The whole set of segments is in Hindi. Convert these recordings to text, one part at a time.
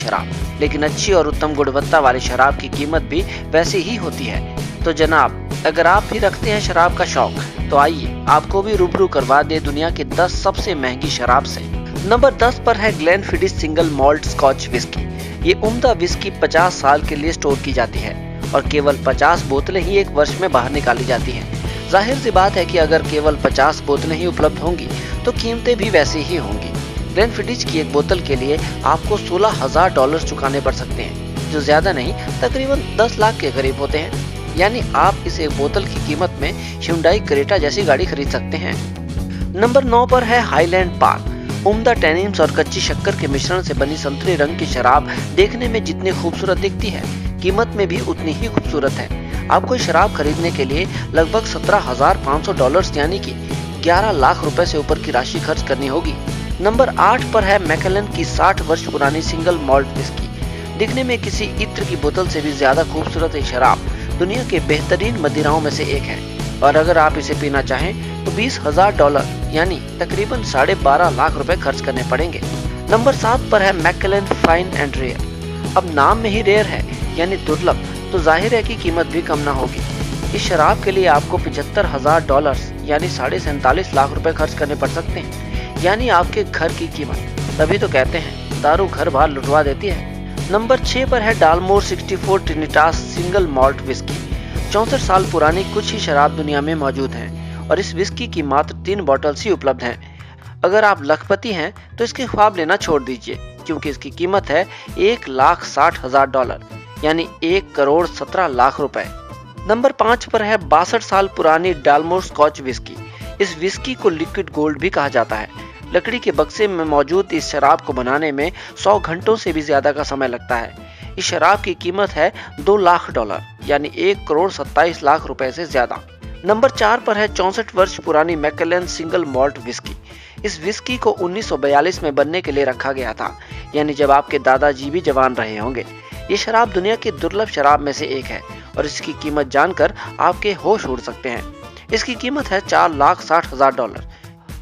शराब, लेकिन अच्छी और उत्तम गुणवत्ता वाली शराब की कीमत भी वैसी ही होती है। तो जनाब, अगर आप भी रखते हैं शराब का शौक, तो आइए आपको भी रूबरू करवा दे दुनिया की 10 सबसे महंगी शराब से। नंबर 10 पर है Glenfiddich single malt scotch whisky. ये उम्दा विस्की 50 साल के लिए स्टोर की जाती है और केवल 50 बोतलें ही एक वर्ष में बाहर निकाली जाती हैं। जाहिर सी बात है कि अगर केवल 50 बोतलें ही उपलब्ध होंगी तो कीमतें भी वैसी ही होंगी। ग्लेनफिडिच की एक बोतल के लिए आपको $16,000 चुकाने पड़ सकते हैं, जो ज्यादा नहीं तकरीबन 10 लाख के करीब होते हैं। यानी आप इस एक बोतल की कीमत में Hyundai क्रेटा जैसी गाड़ी खरीद सकते हैं। नंबर 9 पर है हाईलैंड पार्क। उम्दा टैनिन्स और कच्ची शक्कर के मिश्रण से बनी संतरे रंग की शराब देखने में जितनी खूबसूरत दिखती है, कीमत में भी उतनी ही खूबसूरत है। आपको शराब खरीदने के लिए लगभग $17,500 यानी कि 11 लाख रुपए से ऊपर की राशि खर्च करनी होगी। नंबर 8 पर है मैकेलन की 60 वर्ष पुरानी सिंगल मॉल्ट विस्की। दिखने में किसी इत्र की बोतल से भी ज्यादा खूबसूरत ये शराब दुनिया के बेहतरीन मदिराओं में से एक है और अगर आप इसे पीना चाहें तो $20,000 यानी तकरीबन 12.5 लाख रुपए खर्च करने पड़ेंगे। नंबर 7 पर है मैकेलन फाइन एंड रेयर। अब नाम में ही रेयर है यानी दुर्लभ, तो जाहिर है कि कीमत भी कम ना होगी। इस शराब के लिए आपको $75,000 यानी 47.5 लाख रुपए खर्च करने पड़ सकते हैं, यानी आपके घर की कीमत। तभी तो कहते हैं दारू घर बार लुटवा देती है। नंबर 6 पर है डालमोर 64 ट्रिनिटास सिंगल मॉल्ट विस्की। 64 साल पुरानी कुछ ही शराब दुनिया में मौजूद हैं और इस विस्की की मात्र 3 बॉटल्स ही उपलब्ध हैं। अगर आप लखपति हैं तो इसके ख्वाब लेना छोड़ दीजिए, क्योंकि इसकी कीमत है $1,60,000 यानी 1,17 लाख रुपए। नंबर 5 पर है 62 साल पुरानी डालमोर स्कॉच विस्की। इस विस्की को लिक्विड गोल्ड भी कहा जाता है। लकड़ी के बक्से में मौजूद इस शराब को बनाने में 100 घंटों से भी ज्यादा का समय लगता है। इस शराब की कीमत है $2 लाख यानी 1,27 लाख रुपए से ज्यादा। नंबर 4 पर है 64 वर्ष पुरानी मैकेलन सिंगल मॉल्ट विस्की। इस विस्की को 1942 में बनने के लिए रखा गया था, यानी जब आपके दादाजी भी जवान रहे होंगे। ये शराब दुनिया की दुर्लभ शराब में से एक है और इसकी कीमत जानकर आपके होश उड़ सकते हैं। इसकी कीमत है $4,60,000।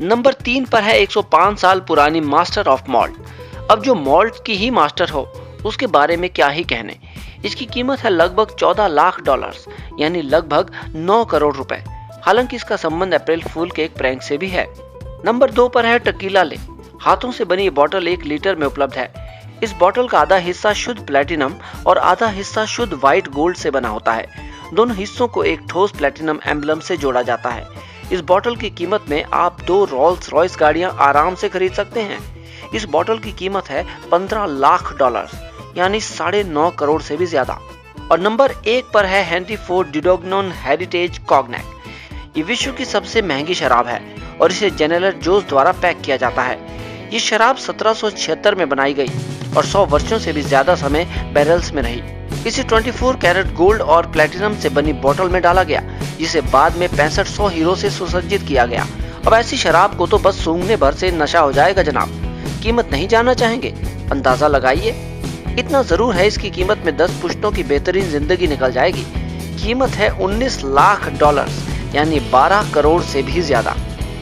नंबर 3 पर है 105 साल पुरानी मास्टर ऑफ मॉल्ट। अब जो मॉल्ट की ही मास्टर हो उसके बारे में क्या ही कहने। इसकी कीमत है लगभग $14 लाख यानी लगभग 9 करोड़ रुपए। हालांकि इसका संबंध अप्रैल फूल के एक प्रैंक से भी है। नंबर 2 पर है टकीला ले। हाथों से बनी ये बोतल 1 लीटर में उपलब्ध है। इस बोतल का आधा हिस्सा शुद्ध प्लेटिनम और आधा हिस्सा शुद्ध व्हाइट गोल्ड से बना होता है। दोनों हिस्सों को एक ठोस प्लेटिनम एम्बलम से जोड़ा जाता है। इस बोतल की कीमत में आप 2 रोल्स रॉयस गाड़ियां आराम से खरीद सकते हैं। इस बोतल की कीमत है $15 लाख यानी 9.5 करोड़ से भी ज्यादा। और नंबर 1 पर है हेनरी फोर्ड डिडोग्नोन हेरिटेज कॉग्नैक। ये विश्व की सबसे महंगी शराब है और इसे जनरल जोस द्वारा पैक किया जाता है। ये शराब 1776 में बनाई गई और 100 वर्षों से भी ज्यादा समय बैरल्स में रही। इसे 24 कैरेट गोल्ड और प्लेटिनम से बनी बोतल में डाला गया, जिसे बाद में 6500 हीरो से सुसज्जित किया गया। अब ऐसी शराब को तो बस सूंघने भर से नशा हो जाएगा जनाब। कीमत नहीं जानना चाहेंगे? अंदाजा लगाइए। इतना जरूर है, इसकी कीमत में 10 पुश्तों की बेहतरीन जिंदगी निकल जाएगी। कीमत है $19 लाख यानी 12 करोड़ से भी ज्यादा।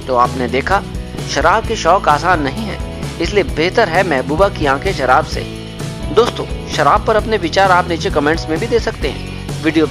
तो आपने देखा, शराब के शौक आसान नहीं है, इसलिए बेहतर है महबूबा की आंखें शराब से। दोस्तों, शराब पर अपने विचार आप नीचे कमेंट्स में भी दे सकते हैं। वीडियो